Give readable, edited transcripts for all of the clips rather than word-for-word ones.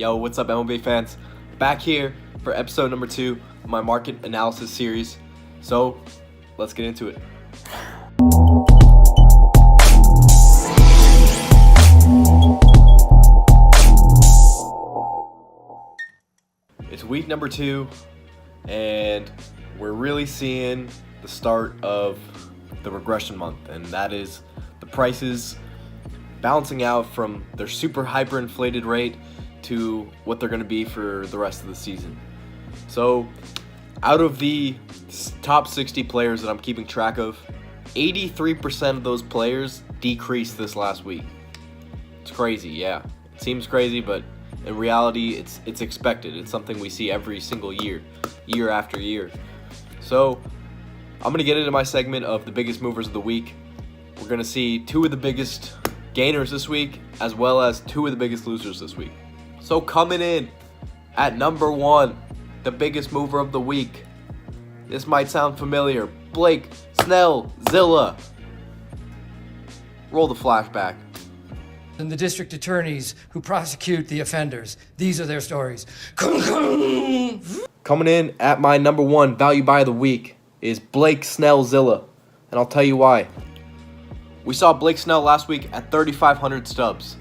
Yo, what's up, MLB fans? Back here for episode number 2 of my market analysis series. So, let's get into it. It's week number 2, and we're really seeing the start of the regression month, and that is the prices balancing out from their super hyperinflated rate to what they're going to be for the rest of the season. So, out of the top 60 players that I'm keeping track of, 83% of those players decreased this last week. It's crazy, yeah. It seems crazy, but in reality, it's expected. It's something we see every single year, year after year. So, I'm going to get into my segment of the biggest movers of the week. We're going to see 2 of the biggest gainers this week, as well as 2 of the biggest losers this week. So coming in at number 1, the biggest mover of the week. This might sound familiar. Blake Snellzilla. Roll the flashback. And the district attorneys who prosecute the offenders. These are their stories. Coming in at my number 1 value buy of the week is Blake Snellzilla, and I'll tell you why. We saw Blake Snell last week at 3,500 stubs.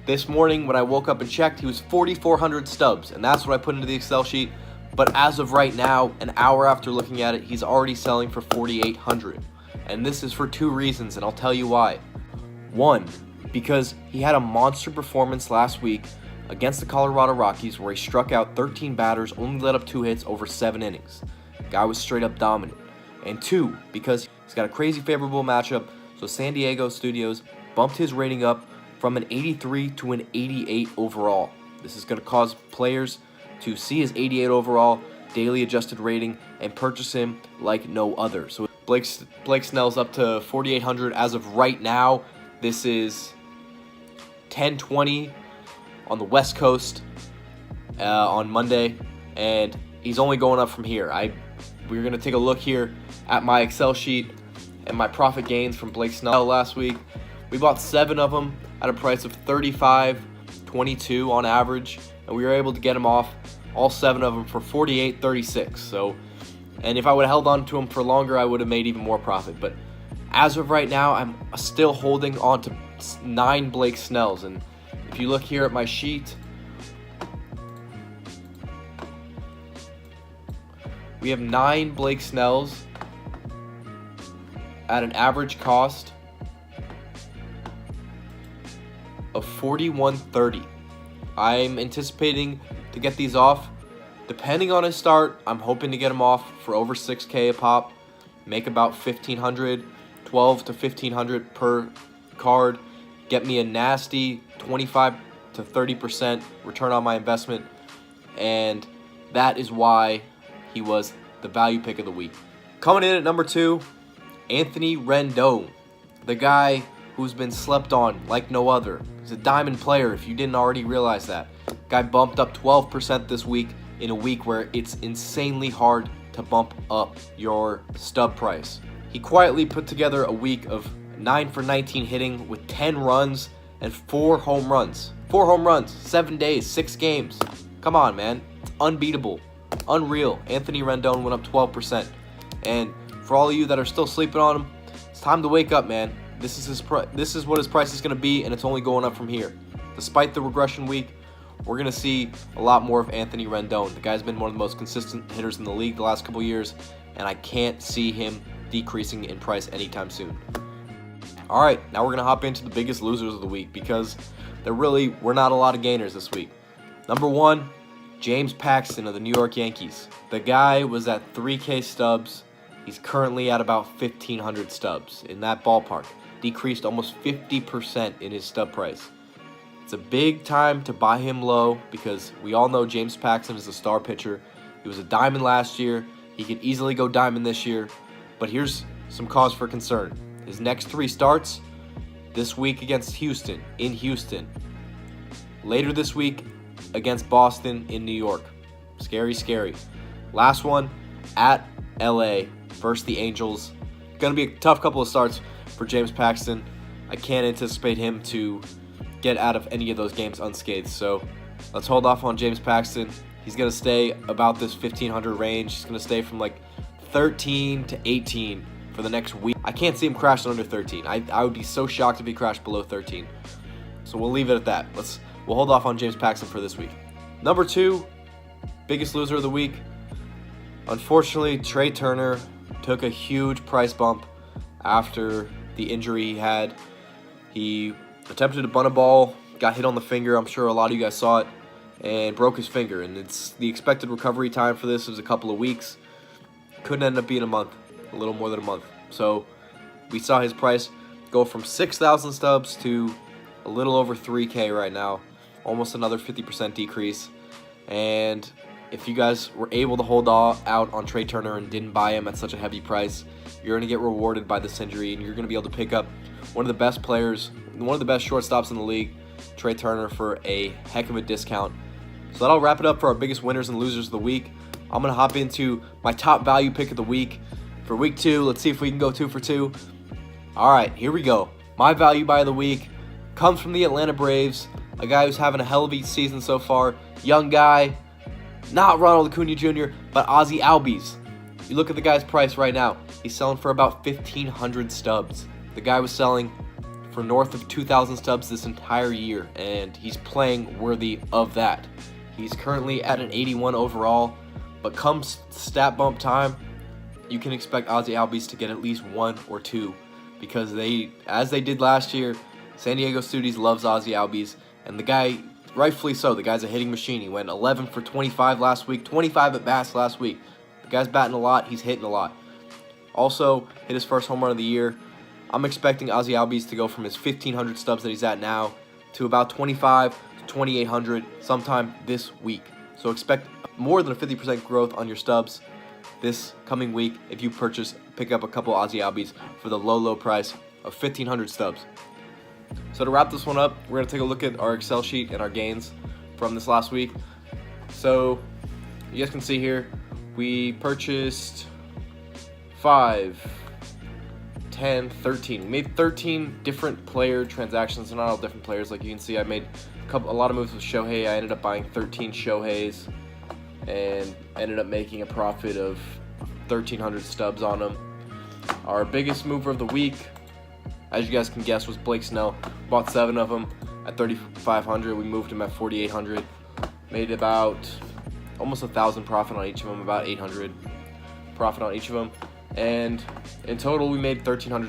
This morning when I woke up and checked, he was 4,400 stubs, and that's what I put into the Excel sheet. But as of right now, an hour after looking at it, he's already selling for 4,800. And this is for 2 reasons, and I'll tell you why. 1, because he had a monster performance last week against the Colorado Rockies where he struck out 13 batters, only let up 2 hits over 7 innings. Guy was straight up dominant. And 2, because he's got a crazy favorable matchup, so San Diego Studios bumped his rating up from an 83 to an 88 overall. This is going to cause players to see his 88 overall daily adjusted rating and purchase him like no other. So Blake Snell's up to 4,800 as of right now. This is 10:20 on the West Coast on Monday, and he's only going up from here. We're going to take a look here at my Excel sheet and my profit gains from Blake Snell last week. We bought 7 of them at a price of $35.22 on average, and we were able to get them off, all 7 of them, for $48.36. So, and if I would have held on to them for longer, I would have made even more profit. But as of right now, I'm still holding on to 9 Blake Snells. And if you look here at my sheet, we have 9 Blake Snells at an average cost of $41.30. I'm anticipating to get these off. Depending on his start, I'm hoping to get them off for over $6K a pop. Make about $1,500, $1,200 to $1,500 per card. Get me a nasty 25 to 30% return on my investment. And that is why he was the value pick of the week. Coming in at number 2, Anthony Rendon, the guy who's been slept on like no other. He's a diamond player if you didn't already realize that. Guy bumped up 12% this week in a week where it's insanely hard to bump up your stub price. He quietly put together a week of 9 for 19 hitting with 10 runs and 4 home runs. 4 home runs, 7 days, 6 games. Come on, man. It's unbeatable. Unreal. Anthony Rendon went up 12%. And for all of you that are still sleeping on him, it's time to wake up, man. This is what his price is going to be, and it's only going up from here. Despite the regression week, we're going to see a lot more of Anthony Rendon. The guy's been one of the most consistent hitters in the league the last couple years, and I can't see him decreasing in price anytime soon. All right, now we're going to hop into the biggest losers of the week because there really were not a lot of gainers this week. Number 1, James Paxton of the New York Yankees. The guy was at 3K stubs. He's currently at about 1,500 stubs, in that ballpark. Decreased almost 50% in his stub price. It's a big time to buy him low because we all know James Paxton is a star pitcher. He was a diamond last year. He could easily go diamond this year. But here's some cause for concern. His next 3 starts, this week against Houston, in Houston. Later this week against Boston, in New York. Scary, scary. Last one at LA versus the Angels. Going to be a tough couple of starts for James Paxton. I can't anticipate him to get out of any of those games unscathed. So Let's hold off on James Paxton. He's going to stay about this 1,500 range. He's going to stay from like 13 to 18 for the next week. I can't see him crashing under 13. I would be so shocked if he crashed below 13. So we'll leave it at that. We'll hold off on James Paxton for this week. Number 2, biggest loser of the week. Unfortunately, Trey Turner took a huge price bump after the injury he had. He attempted to bunt a ball, got hit on the finger. I'm sure a lot of you guys saw it, and broke his finger. And it's the expected recovery time for this was a couple of weeks. Couldn't end up being a month, a little more than a month. So we saw his price go from 6,000 stubs to a little over 3K right now, almost another 50% decrease. And if you guys were able to hold out on Trey Turner and didn't buy him at such a heavy price, you're going to get rewarded by this injury, and you're going to be able to pick up one of the best players, one of the best shortstops in the league, Trey Turner, for a heck of a discount. So that'll wrap it up for our biggest winners and losers of the week. I'm going to hop into my top value pick of the week. For week 2, let's see if we can go 2 for 2. All right, here we go. My value buy of the week comes from the Atlanta Braves, a guy who's having a hell of a season so far. Young guy, not Ronald Acuna Jr., but Ozzie Albies. You look at the guy's price right now. He's selling for about 1,500 stubs. The guy was selling for north of 2,000 stubs this entire year, and he's playing worthy of that. He's currently at an 81 overall, but come stat bump time, you can expect Ozzie Albies to get at least 1 or 2, because as they did last year, San Diego Studios loves Ozzie Albies, and the guy, rightfully so, the guy's a hitting machine. He went 11 for 25 last week, 25 at bats last week. The guy's batting a lot, he's hitting a lot. Also, hit his first home run of the year. I'm expecting Ozzie Albies to go from his 1,500 stubs that he's at now to about 2,500 to 2,800 sometime this week. So expect more than a 50% growth on your stubs this coming week if you pick up a couple Ozzie Albies for the low price of 1,500 stubs. So to wrap this one up, we're going to take a look at our Excel sheet and our gains from this last week. So you guys can see here, we purchased 5, 10, 13. We made 13 different player transactions. They're not all different players. Like you can see, I made a lot of moves with Shohei. I ended up buying 13 Shoheis and ended up making a profit of 1,300 stubs on them. Our biggest mover of the week, as you guys can guess, was Blake Snell. Bought 7 of them at 3,500. We moved them at 4,800. Made about almost 1,000 profit on each of them, about 800 profit on each of them. And in total, we made 13,000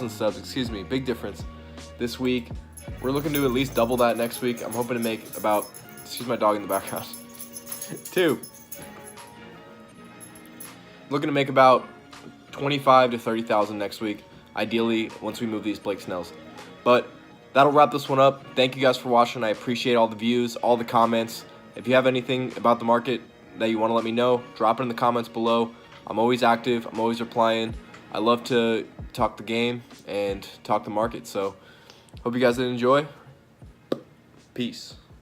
stubs, excuse me, big difference this week. We're looking to at least double that next week. I'm hoping to make about, excuse my dog in the background, 2. Looking to make about 25 to 30,000 next week, ideally once we move these Blake Snells. But that'll wrap this one up. Thank you guys for watching. I appreciate all the views, all the comments. If you have anything about the market that you want to let me know, drop it in the comments below. I'm always active. I'm always replying. I love to talk the game and talk the market. So hope you guys did enjoy. Peace.